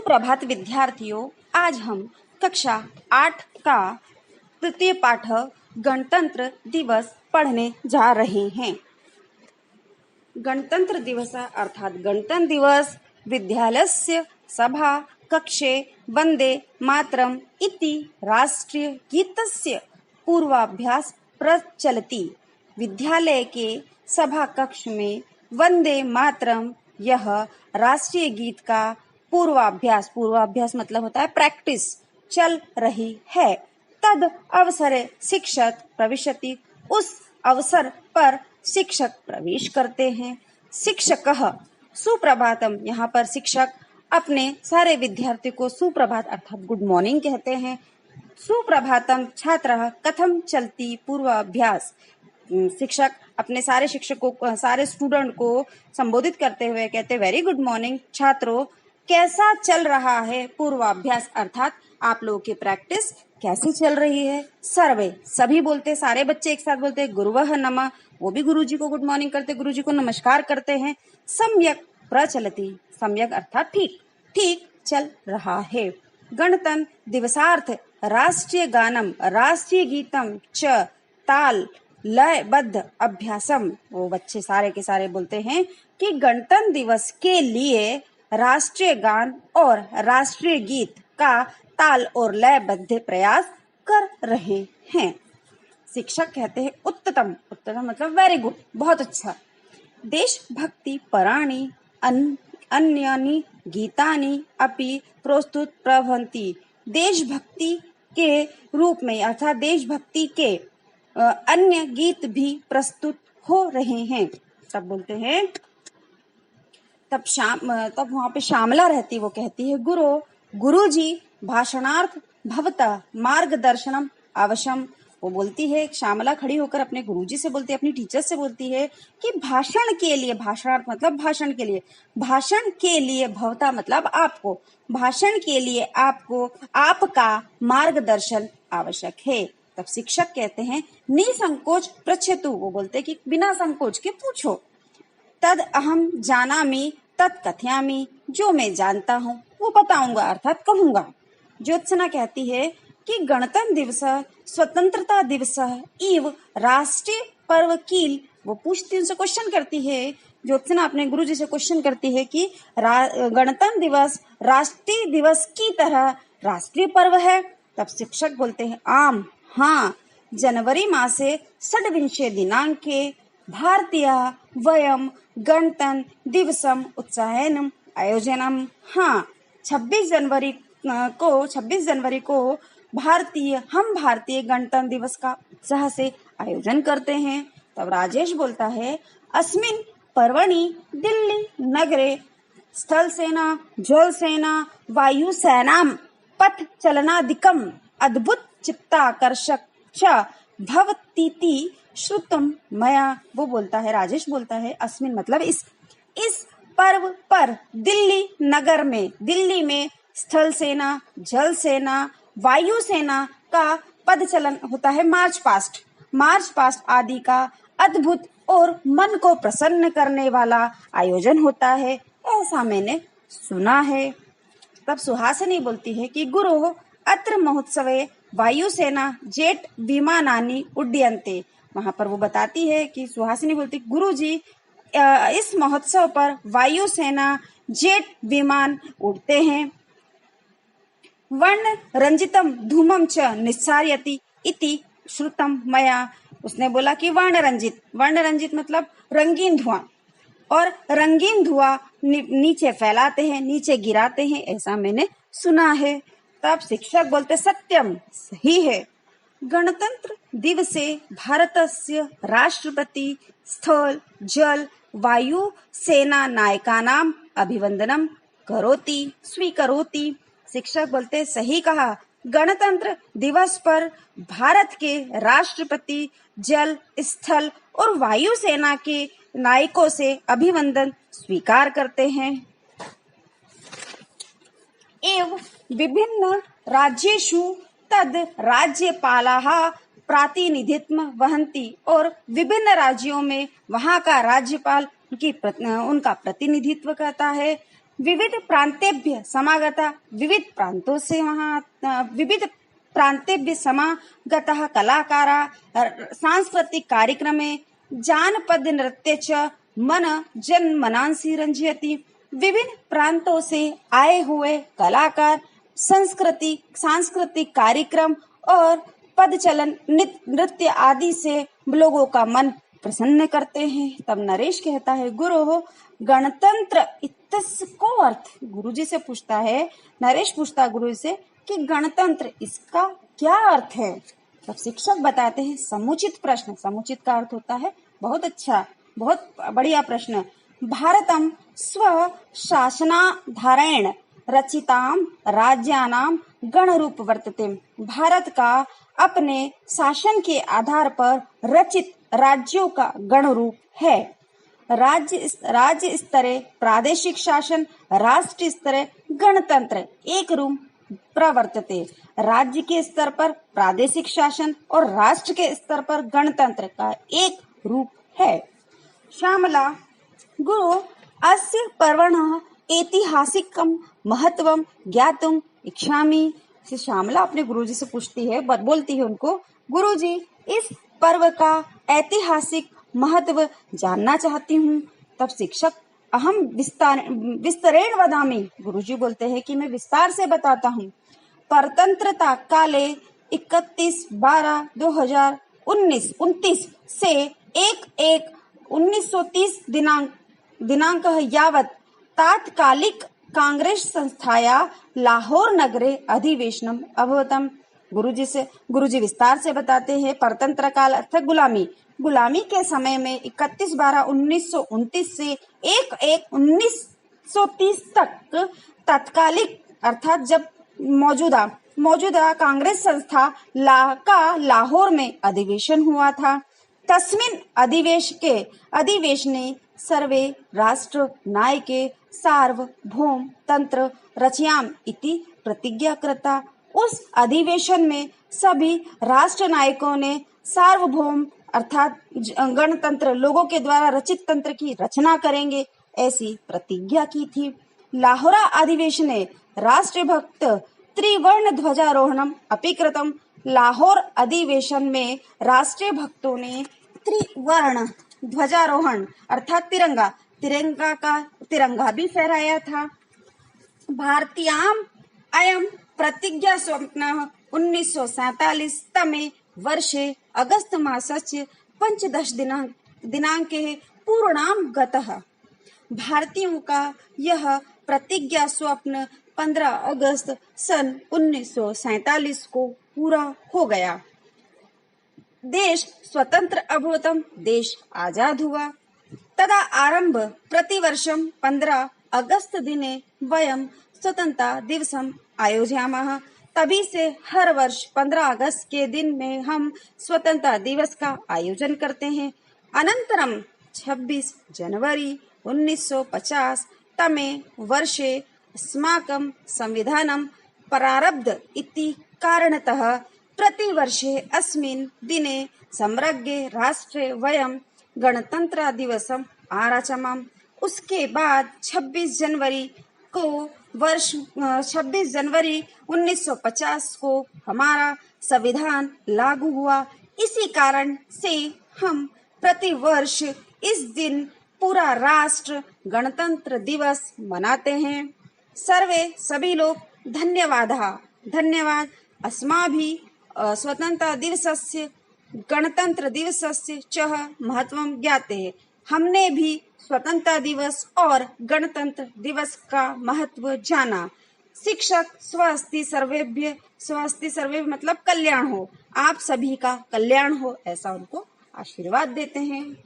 सुप्रभात विद्यार्थियों, आज हम कक्षा 8 का तृतीय पाठ गणतंत्र दिवस पढ़ने जा रहे हैं। गणतंत्र दिवस अर्थात गणतंत्र दिवस विद्यालयस्य सभा कक्षे वंदे मातरम इति राष्ट्रीय गीतस्य पूर्वाभ्यास प्रचलति। विद्यालय के सभा कक्ष में वंदे मातरम यह राष्ट्रीय गीत का पूर्वाभ्यास मतलब होता है प्रैक्टिस चल रही है। तद अवसरे शिक्षक प्रविशति, उस अवसर पर शिक्षक प्रवेश करते हैं। शिक्षकः सुप्रभातम, यहाँ पर शिक्षक अपने सारे विद्यार्थियों को सुप्रभात अर्थात गुड मॉर्निंग कहते हैं। सुप्रभातम छात्रः कथम चलती पूर्वाभ्यास, शिक्षक अपने सारे शिक्षकों सारे स्टूडेंट को संबोधित करते हुए कहते वेरी गुड मॉर्निंग छात्रों, कैसा चल रहा है पूर्वाभ्यास अर्थात आप लोगों की प्रैक्टिस कैसी चल रही है। सर्वे सभी बोलते, सारे बच्चे एक साथ बोलते गुरुवः नमः, वो भी गुरुजी को गुड मॉर्निंग करते, गुरुजी को नमस्कार करते हैं। सम्यक प्रचलति, सम्यक अर्थात ठीक ठीक चल रहा है। गणतंत्र दिवसार्थ राष्ट्रीय गानम राष्ट्रीय गीतम च ताल लयबद्ध अभ्यासम, वो बच्चे सारे के सारे बोलते हैं कि गणतंत्र दिवस के लिए राष्ट्रीय गान और राष्ट्रीय गीत का ताल और लयबद्ध प्रयास कर रहे हैं। शिक्षक कहते हैं उत्तम, उत्तम मतलब वेरी गुड, बहुत अच्छा। देशभक्ति पराणि अन्यानि गीतानि अपि प्रस्तुत प्रभवन्ति, देशभक्ति के रूप में अर्थात देशभक्ति के अन्य गीत भी प्रस्तुत हो रहे हैं। तब बोलते हैं तब वहां पे श्यामला रहती, वो कहती है गुरुजी भाषणार्थ भवतः मार्गदर्शनम अवश्यम, वो बोलती है श्यामला खड़ी होकर अपने गुरुजी से बोलती है, अपनी टीचर से बोलती है कि भाषण के लिए, भाषणार्थ मतलब भाषण के लिए, भाषण के लिए भवता मतलब आपको, भाषण के लिए आपको आपका मार्गदर्शन आवश्यक है। तब शिक्षक कहते हैं निसंकोच पृच्छतु, वो बोलते हैं कि बिना संकोच के पूछो। तद अहम जानामि तत् कथयामि, जो मैं जानता हूँ वो बताऊंगा अर्थात कहूंगा। ज्योत्सना कहती है कि गणतंत्र दिवस स्वतंत्रता दिवस इव राष्ट्रीय पर्व कील, वो पूछती उनसे क्वेश्चन करती है, ज्योत्सना अपने गुरुजी से क्वेश्चन करती है कि गणतंत्र दिवस राष्ट्रीय दिवस की तरह राष्ट्रीय पर्व है। तब शिक्षक बोलते हैं आम हाँ, जनवरी मासे षड्विंशे दिनांके भारतीय वयम गणतंत्र दिवसम उत्साहेन आयोजनम, हाँ 26 जनवरी को हम भारतीय गणतंत्र दिवस का उत्साह से आयोजन करते हैं। तब राजेश बोलता है अस्मिन् पर्वणि दिल्ली नगरे स्थल सेना जल सेना वायु सेनाम पथ चलनादिकम अद्भुत चित्ताकर्षक च भवतीति श्रुतम मया, वो बोलता है राजेश बोलता है अस्मिन मतलब इस पर्व पर दिल्ली नगर में, दिल्ली में स्थल सेना जल सेना वायु सेना का पद चलन होता है, मार्च पास्ट आदि का अद्भुत और मन को प्रसन्न करने वाला आयोजन होता है, ऐसा मैंने सुना है। तब सुहासिनी बोलती है कि गुरु अत्र महोत्सवे वायुसेना जेट विमानानि उड्डयन्ते, वहां पर वो बताती है कि सुहासिनी बोलती गुरुजी इस महोत्सव पर वायुसेना जेट विमान उड़ते हैं। वर्ण रंजितम धूमम च निस्सारयति इति श्रुतम मया, उसने बोला कि वर्ण रंजित मतलब रंगीन धुआं, और रंगीन धुआं नीचे फैलाते हैं, नीचे गिराते हैं, ऐसा मैंने सुना है। तब शिक्षक बोलते सत्यम, सही है। गणतंत्र दिवसे भारतस्य राष्ट्रपति स्थल जल वायु सेना नायकानाम अभिवंदनम करोति स्वीकरोति, शिक्षक बोलते सही कहा, गणतंत्र दिवस पर भारत के राष्ट्रपति जल स्थल और वायु सेना के नायकों से अभिवंदन स्वीकार करते हैं। एवं विभिन्न राज्येषु तद राज्यपालाः प्रातिनिधित्व वहन्ति, और विभिन्न राज्यों में वहां का राज्यपाल उनका प्रतिनिधित्व करता है। विविध प्रांतेभ्य समागता विविध प्रांतेभ्य समागतः कलाकारा सांस्कृतिक कार्यक्रमे जानपद नृत्य च मन जन मनांसी रंजयति। विभिन्न प्रांतों से आए हुए कलाकार सांस्कृतिक कार्यक्रम और पदचलन नृत्य आदि से लोगों का मन प्रसन्न करते हैं। तब नरेश कहता है, गुरु गणतंत्र इत्यस्य को अर्थ। गुरुजी से पूछता है, नरेश पूछता गुरु से कि गणतंत्र इसका क्या अर्थ है। तब शिक्षक बताते हैं, समुचित प्रश्न। समुचित का अर्थ होता है बहुत अच्छा, बहुत बढ़िया प्रश्न। भारतम स्व शासनाधारेण रचिताम राज्यानाम गणरूप वर्तते। भारत का अपने शासन के आधार पर रचित राज्यों का गणरूप है। राज्य स्तरे प्रादेशिक शासन, राष्ट्रीय स्तरे गणतंत्र एक रूप प्रवर्तते। राज्य के स्तर पर प्रादेशिक शासन और राष्ट्र के स्तर पर गणतंत्र का एक रूप है। श्यामला गुरु अस्य पर्वणः ऐतिहासिकं महत्वं ज्ञातुम् इच्छामि। श्यामला अपने गुरुजी से पूछती है, बोलती है उनको, गुरुजी इस पर्व का ऐतिहासिक महत्व जानना चाहती हूँ। तब शिक्षक, अहम विस्तरेण वदामि। गुरुजी बोलते हैं कि मैं विस्तार से बताता हूँ। परतंत्रता काले 31/12/2029 से 1/1/1930 दिनांक यावत् तात्कालिक कांग्रेस संस्थाया लाहौर नगरे अधिवेशनम अभवतम। गुरुजी विस्तार से बताते हैं। परतंत्र काल अर्थात गुलामी के समय में 31/12/1929 से 1/1/1930 तक तात्कालिक अर्थात जब मौजूदा कांग्रेस संस्था का लाहौर में अधिवेशन हुआ था। तस्मिन् अधिवेशने सर्वे राष्ट्र नायके सार्वभौम तंत्र रचयाम इति प्रतिज्ञा कृता। उस अधिवेशन में सभी राष्ट्र नायकों ने सार्वभौम अर्थात गणतंत्र लोगों के द्वारा रचित तंत्र की रचना करेंगे ऐसी प्रतिज्ञा की थी। लाहौर अधिवेशने राष्ट्रभक्त त्रिवर्ण ध्वजारोहणम अपि कृतम। लाहौर अधिवेशन में राष्ट्रीय भक्तों ने त्रिवर्ण ध्वजारोहण अर्थात तिरंगा भी फहराया था। भारतीयाम अयम प्रतिज्ञा स्वप्न 1947 तमे वर्षे अगस्त मासस्य 15 दिनांके पूर्णाम गतः। भारतीयों का यह प्रतिज्ञा स्वप्न 15 अगस्त सन 1947 को पूरा हो गया। देश स्वतंत्र अभवतम, देश आजाद हुआ। तदा आरंभ प्रतिवर्षम 15 अगस्त दिने वयम स्वतंत्रता दिवसम आयोजयामः। तभी से हर वर्ष 15 अगस्त के दिन में हम स्वतंत्रता दिवस का आयोजन करते हैं। अनंतरम 26 जनवरी 1950 तमे वर्षे अस्माकं संविधानं प्रारब्ध इति कारणतः प्रतिवर्षे अस्मिन् दिने समग्रे राष्ट्रे वयं गणतंत्र दिवसम आचरामः। उसके बाद 26 जनवरी 1950 को हमारा संविधान लागू हुआ। इसी कारण से हम प्रतिवर्ष इस दिन पूरा राष्ट्र गणतंत्र दिवस मनाते हैं। सभी लोग धन्यवाद अस्माभिः स्वतंत्रता दिवसस्य गणतंत्र दिवसस्य च महत्वं ज्ञाते। हमने भी स्वतंत्रता दिवस और गणतंत्र दिवस का महत्व जाना। शिक्षक स्वस्ति सर्वेभ्य मतलब कल्याण हो, आप सभी का कल्याण हो, ऐसा उनको आशीर्वाद देते हैं।